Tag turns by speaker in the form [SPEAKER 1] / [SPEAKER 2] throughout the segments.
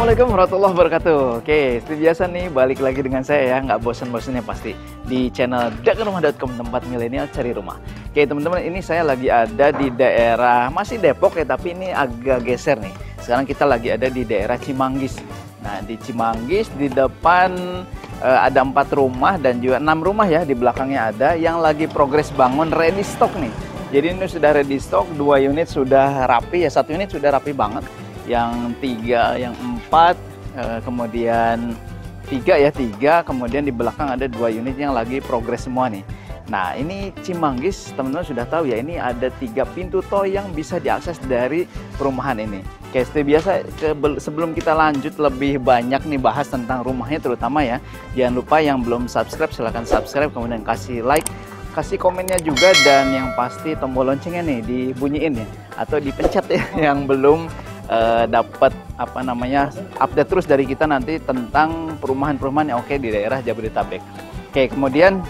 [SPEAKER 1] Assalamualaikum warahmatullahi wabarakatuh. Oke, seperti biasa nih, balik lagi dengan saya ya, nggak bosan-bosannya pasti di channel dakenrumah.com, tempat milenial cari rumah. Oke teman-teman, ini saya lagi ada di daerah masih Depok ya, tapi ini agak geser nih. Sekarang kita lagi ada di daerah Cimanggis. Nah di Cimanggis di depan ada 4 rumah dan juga 6 rumah ya, di belakangnya ada yang lagi progres bangun ready stock nih. Jadi ini sudah ready stock, 2 unit sudah rapi ya, 1 unit sudah rapi banget. Yang 3, yang 4, kemudian 3, kemudian di belakang ada 2 unit yang lagi progres semua nih. Nah ini Cimanggis, teman-teman sudah tahu ya, ini ada 3 pintu tol yang bisa diakses dari perumahan ini. Oke, seperti biasa, sebelum kita lanjut lebih banyak nih bahas tentang rumahnya terutama ya, jangan lupa yang belum subscribe silahkan subscribe, kemudian kasih like, kasih komennya juga, dan yang pasti tombol loncengnya nih dibunyiin ya, atau dipencet ya yang belum dapat update terus dari kita nanti tentang perumahan-perumahan yang oke di daerah Jabodetabek. Oke, kemudian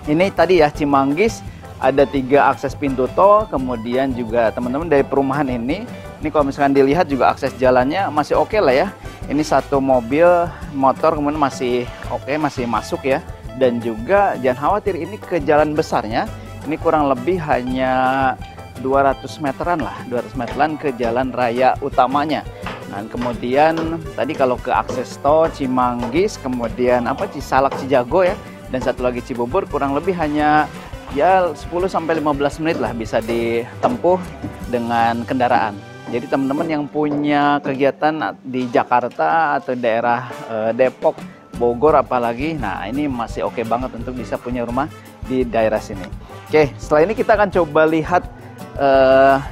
[SPEAKER 1] ini tadi ya Cimanggis ada 3 akses pintu tol, kemudian juga teman-teman dari perumahan ini kalau misalkan dilihat juga akses jalannya masih oke lah ya. Ini 1 mobil motor kemudian masih oke, masih masuk ya, dan juga jangan khawatir, ini ke jalan besarnya ini kurang lebih hanya 200 meteran lah, 200 meteran ke jalan raya utamanya. Nah, kemudian tadi kalau ke akses tol Cimanggis, kemudian Cisalak, Cijago ya, dan satu lagi Cibubur, kurang lebih hanya ya 10-15 menit lah bisa ditempuh dengan kendaraan. Jadi teman-teman yang punya kegiatan di Jakarta atau daerah Depok, Bogor apalagi, nah ini masih oke banget untuk bisa punya rumah di daerah sini. Oke, setelah ini kita akan coba lihat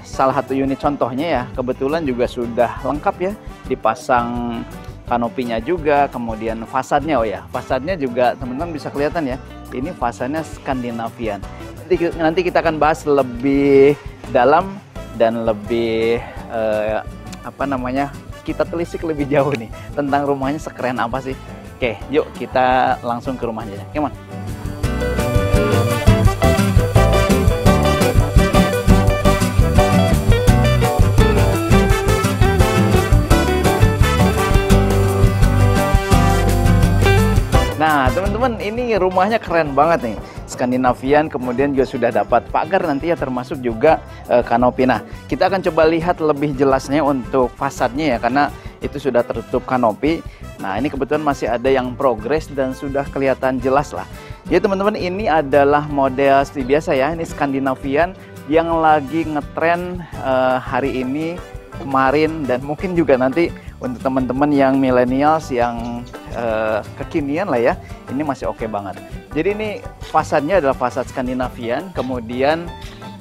[SPEAKER 1] salah satu unit contohnya ya. Kebetulan juga sudah lengkap ya, dipasang kanopinya juga, kemudian fasadnya, oh ya fasadnya juga teman-teman bisa kelihatan ya, ini fasadnya Skandinavian. Nanti kita akan bahas lebih dalam dan lebih kita telisik lebih jauh nih tentang rumahnya sekeren apa sih. Oke, yuk kita langsung ke rumahnya. Come on. Nah teman-teman, ini rumahnya keren banget nih, Skandinavian, kemudian juga sudah dapat pagar nanti ya, termasuk juga kanopi. Nah kita akan coba lihat lebih jelasnya untuk fasadnya ya, karena itu sudah tertutup kanopi. Nah ini kebetulan masih ada yang progres dan sudah kelihatan jelas lah. Jadi teman-teman, ini adalah model seperti biasa ya, ini Skandinavian yang lagi ngetren hari ini, kemarin, dan mungkin juga nanti untuk teman-teman yang millennials yang kekinian lah ya, ini masih oke banget. Jadi ini fasadnya adalah fasad Skandinavian, kemudian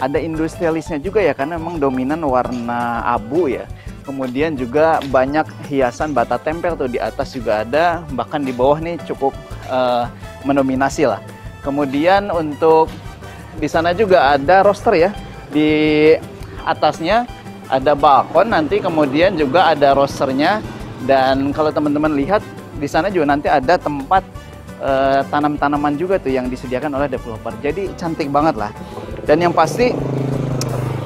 [SPEAKER 1] ada industrialisnya juga ya, karena memang dominan warna abu ya. Kemudian juga banyak hiasan bata tempel tuh, di atas juga ada, bahkan di bawah nih cukup mendominasi lah. Kemudian untuk di sana juga ada roster ya, di atasnya ada balkon nanti, kemudian juga ada rosternya, dan kalau teman-teman lihat di sana juga nanti ada tempat tanam-tanaman juga tuh yang disediakan oleh developer. Jadi cantik banget lah. Dan yang pasti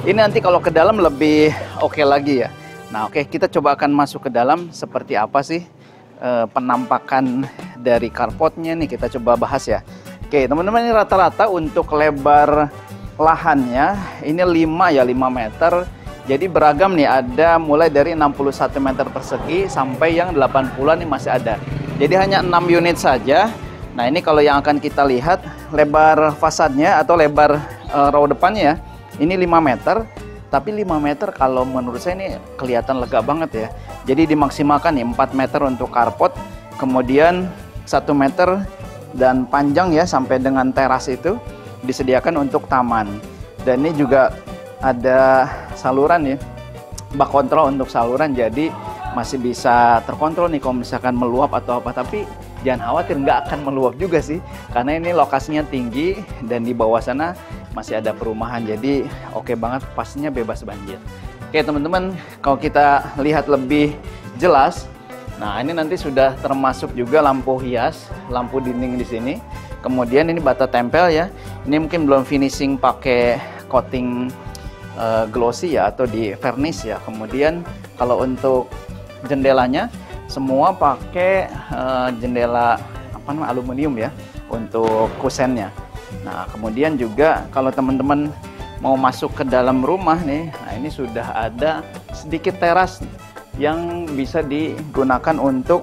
[SPEAKER 1] ini nanti kalau ke dalam lebih oke lagi ya. Nah oke, kita coba akan masuk ke dalam seperti apa sih penampakan dari carportnya nih, kita coba bahas ya. Oke teman-teman, ini rata-rata untuk lebar lahannya ini 5 meter. Jadi beragam nih, ada mulai dari 61 meter persegi sampai yang 80-an ini masih ada. Jadi hanya 6 unit saja. Nah ini kalau yang akan kita lihat lebar fasadnya atau lebar row depannya ya, ini 5 meter. Tapi 5 meter kalau menurut saya ini kelihatan lega banget ya. Jadi dimaksimalkan nih 4 meter untuk carport, kemudian 1 meter dan panjang ya sampai dengan teras itu disediakan untuk taman. Dan ini juga ada saluran ya, bak kontrol untuk saluran, jadi masih bisa terkontrol nih kalau misalkan meluap atau apa. Tapi jangan khawatir, nggak akan meluap juga sih, karena ini lokasinya tinggi dan di bawah sana masih ada perumahan, jadi oke banget, pastinya bebas banjir. Oke teman-teman, kalau kita lihat lebih jelas, nah ini nanti sudah termasuk juga lampu hias, lampu dinding di sini. Kemudian ini bata tempel ya, ini mungkin belum finishing pakai coating glossy ya, atau di vernish ya. Kemudian kalau untuk jendelanya Semua pakai jendela apa namanya aluminium ya untuk kusennya. Nah, kemudian juga kalau teman-teman mau masuk ke dalam rumah nih, nah ini sudah ada sedikit teras yang bisa digunakan untuk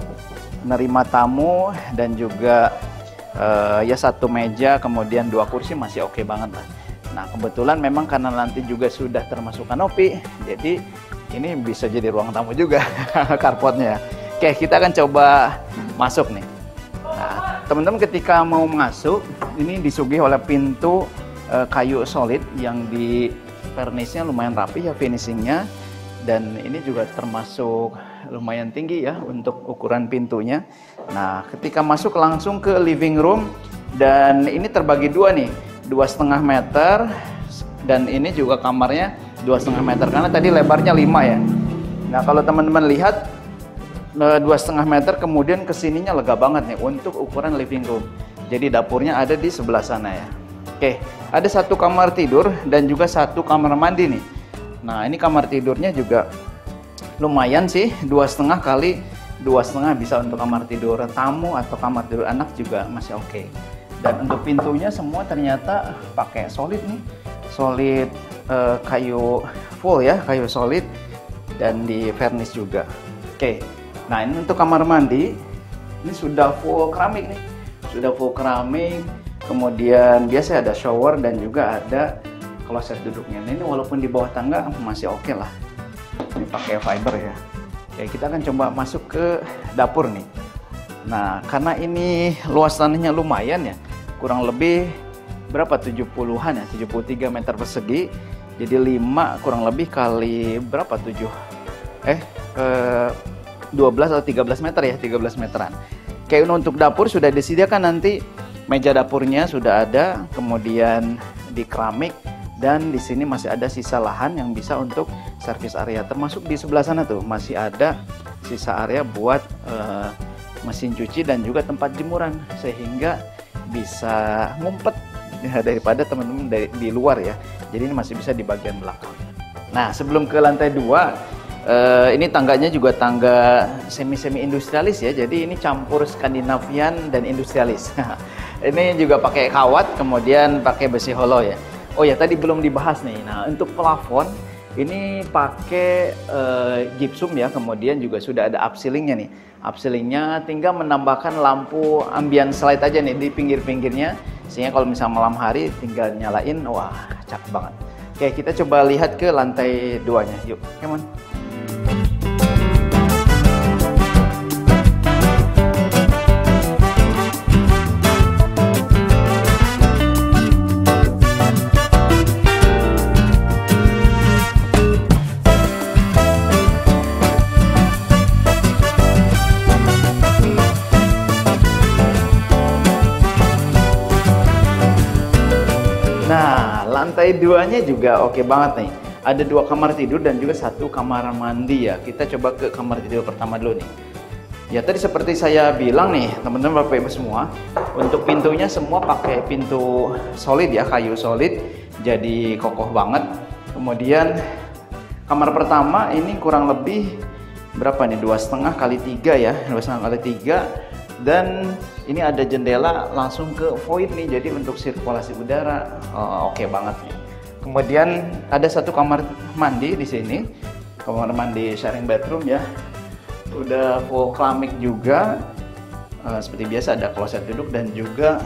[SPEAKER 1] menerima tamu dan juga ya satu meja kemudian 2 kursi masih oke banget lah. Nah, kebetulan memang karena nanti juga sudah termasuk kanopi, jadi ini bisa jadi ruang tamu juga carportnya. Oke, kita akan coba masuk nih. Nah, teman-teman ketika mau masuk, ini disuguhi oleh pintu kayu solid yang di vernishnya lumayan rapi ya finishingnya. Dan ini juga termasuk lumayan tinggi ya untuk ukuran pintunya. Nah, ketika masuk langsung ke living room, dan ini terbagi dua nih, 2,5 meter, dan ini juga kamarnya 2,5 meter karena tadi lebarnya 5 ya. Nah, kalau teman-teman lihat 2,5 meter, kemudian kesininya lega banget nih untuk ukuran living room. Jadi dapurnya ada di sebelah sana ya. Oke, ada satu kamar tidur dan juga satu kamar mandi nih. Nah, ini kamar tidurnya juga lumayan sih, 2,5 kali 2,5 bisa untuk kamar tidur tamu atau kamar tidur anak juga masih oke. Dan untuk pintunya semua ternyata pakai solid nih, solid kayu full ya, kayu solid dan di vernish juga. Oke. Nah, ini untuk kamar mandi, ini sudah full keramik nih, sudah full keramik. Kemudian biasa ada shower dan juga ada kloset duduknya. Ini walaupun di bawah tangga masih oke lah. Ini pakai fiber ya. Oke, kita akan coba masuk ke dapur nih. Nah, karena ini luas tanahnya lumayan ya, kurang lebih berapa 70-an ya, 73 meter persegi. Jadi 5 kurang lebih kali berapa 12 atau 13 meter ya, 13 meteran. Kayak untuk dapur sudah disediakan nanti, meja dapurnya sudah ada, kemudian di keramik, dan di sini masih ada sisa lahan yang bisa untuk service area. Termasuk di sebelah sana tuh masih ada sisa area buat mesin cuci dan juga tempat jemuran, sehingga bisa ngumpet ya, daripada teman-teman di luar ya. Jadi ini masih bisa di bagian belakang. Nah, sebelum ke lantai 2, ini tangganya juga tangga semi industrialis ya, jadi ini campur Skandinavian dan industrialis. Ini juga pakai kawat, kemudian pakai besi hollow ya. Oh ya, tadi belum dibahas nih. Nah, untuk plafon ini pakai gypsum ya, kemudian juga sudah ada upceilingnya nih. Upceilingnya tinggal menambahkan lampu ambient light aja nih di pinggir-pinggirnya, sehingga kalau misalnya malam hari tinggal nyalain, wah cakep banget. Oke, kita coba lihat ke lantai 2-nya. Yuk, come on. Nah, lantai 2-nya juga oke banget nih. Ada 2 kamar tidur dan juga 1 kamar mandi ya. Kita coba ke kamar tidur pertama dulu nih. Ya, tadi seperti saya bilang nih, teman-teman Bapak Ibu semua, untuk pintunya semua pakai pintu solid ya, kayu solid, jadi kokoh banget. Kemudian kamar pertama ini kurang lebih berapa nih? 2,5 kali 3 ya, 2,5 kali 3. Dan ini ada jendela langsung ke void nih, jadi untuk sirkulasi udara oke banget nih. Kemudian ada 1 kamar mandi di sini, kamar mandi sharing bedroom ya, udah full keramik juga. Seperti biasa ada kloset duduk dan juga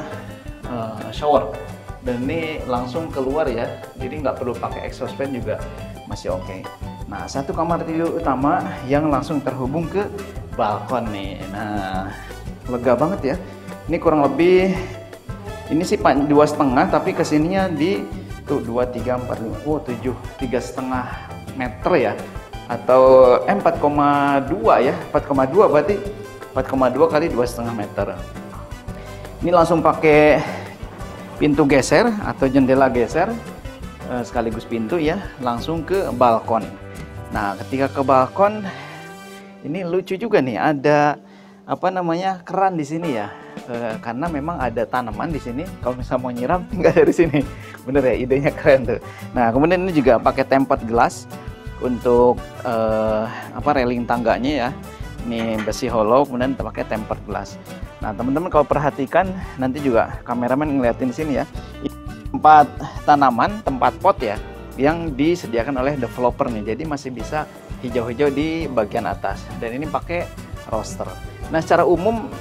[SPEAKER 1] shower. Dan ini langsung keluar ya, jadi nggak perlu pakai exhaust fan juga masih oke. Nah, 1 kamar tidur utama yang langsung terhubung ke balkon nih. Nah, lega banget ya. Ini kurang lebih, ini sih 2,5, tapi kesininya di tuh 2, 3, 4, 5, 7, 3,5 meter ya, atau 4,2 ya, 4,2 berarti 4,2 kali 2,5 meter. Ini langsung pakai pintu geser atau jendela geser sekaligus pintu ya, langsung ke balkon. Nah, ketika ke balkon ini lucu juga nih, ada apa namanya, keran di sini ya, karena memang ada tanaman di sini. Kalau misalnya mau nyiram tinggal dari sini, bener ya, idenya keren tuh. Nah, kemudian ini juga pakai tempered glass untuk railing tangganya ya, Ini besi hollow, kemudian pakai tempered glass. Nah, teman-teman kalau perhatikan nanti juga kameramen ngeliatin di sini ya. Tempat tanaman, tempat pot ya, yang disediakan oleh developer nih. Jadi masih bisa hijau-hijau di bagian atas. Dan ini pakai roster. Nah, secara umum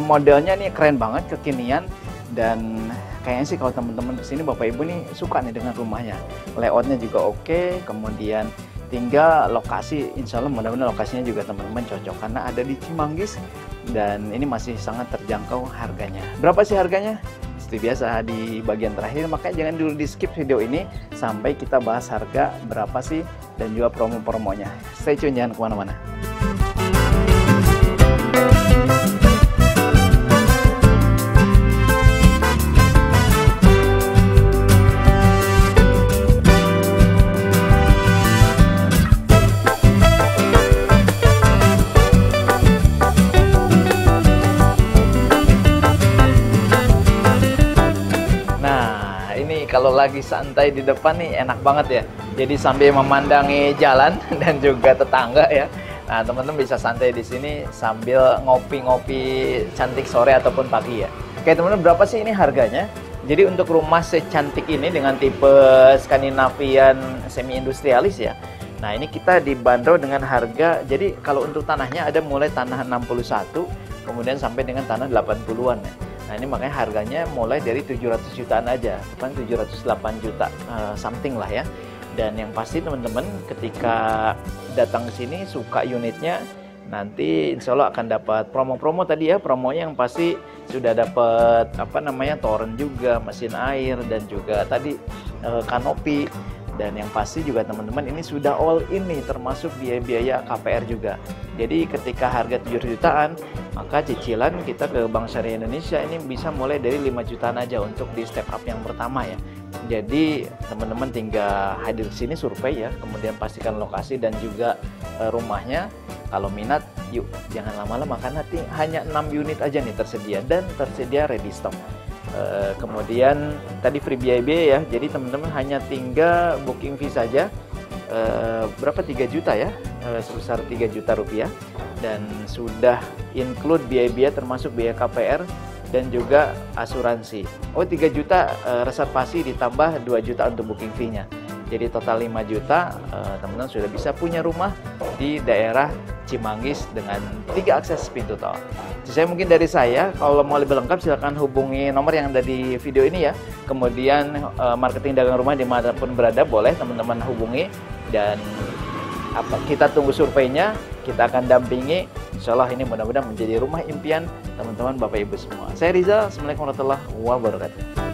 [SPEAKER 1] modelnya nih keren banget, kekinian, dan kayaknya sih kalau teman-teman kesini Bapak Ibu nih suka nih dengan rumahnya. Layoutnya juga oke, kemudian tinggal lokasi, insya Allah mudah-mudahan lokasinya juga teman-teman cocok karena ada di Cimanggis dan ini masih sangat terjangkau harganya. Berapa sih harganya? Seperti biasa di bagian terakhir, makanya jangan dulu di skip video ini sampai kita bahas harga berapa sih dan juga promo-promonya. Stay tune, jangan kemana-mana. Kalau lagi santai di depan nih enak banget ya. Jadi sambil memandangi jalan dan juga tetangga ya. Nah, teman-teman bisa santai di sini sambil ngopi-ngopi cantik sore ataupun pagi ya. Oke, teman-teman, berapa sih ini harganya? Jadi untuk rumah secantik ini dengan tipe Scandinavian semi industrialis ya. Nah, ini kita dibanderol dengan harga, jadi kalau untuk tanahnya ada mulai tanah 61, kemudian sampai dengan tanah 80-an ya. Nah, ini makanya harganya mulai dari 700 jutaan aja, bukan 708 juta something lah ya. Dan yang pasti teman-teman ketika datang ke sini suka unitnya, nanti insya Allah akan dapat promo-promo tadi ya. Promonya yang pasti sudah dapat toren juga, mesin air, dan juga tadi kanopi. Dan yang pasti juga teman-teman ini sudah all in nih, termasuk biaya-biaya KPR juga. Jadi ketika harga 7 jutaan, maka cicilan kita ke Bank Syariah Indonesia ini bisa mulai dari 5 jutaan aja untuk di step up yang pertama ya. Jadi teman-teman tinggal hadir di sini survei ya, kemudian pastikan lokasi dan juga rumahnya. Kalau minat, yuk jangan lama-lama karena hanya 6 unit aja nih tersedia dan tersedia ready stock. Kemudian tadi free biaya ya, jadi teman-teman hanya tinggal booking fee saja. Berapa 3 juta ya, sebesar 3 juta rupiah, dan sudah include biaya-biaya termasuk biaya KPR dan juga asuransi. 3 juta reservasi ditambah 2 juta untuk booking fee-nya. Jadi total 5 juta, teman-teman sudah bisa punya rumah di daerah Cimanggis dengan 3 akses pintu tol. Saya mungkin dari saya, kalau mau lebih lengkap silahkan hubungi nomor yang ada di video ini ya. Kemudian marketing dagang rumah dimanapun berada boleh teman-teman hubungi, dan kita tunggu surveinya, kita akan dampingi. Insya Allah ini mudah-mudahan menjadi rumah impian teman-teman Bapak Ibu semua. Saya Rizal, Assalamualaikum warahmatullahi wabarakatuh.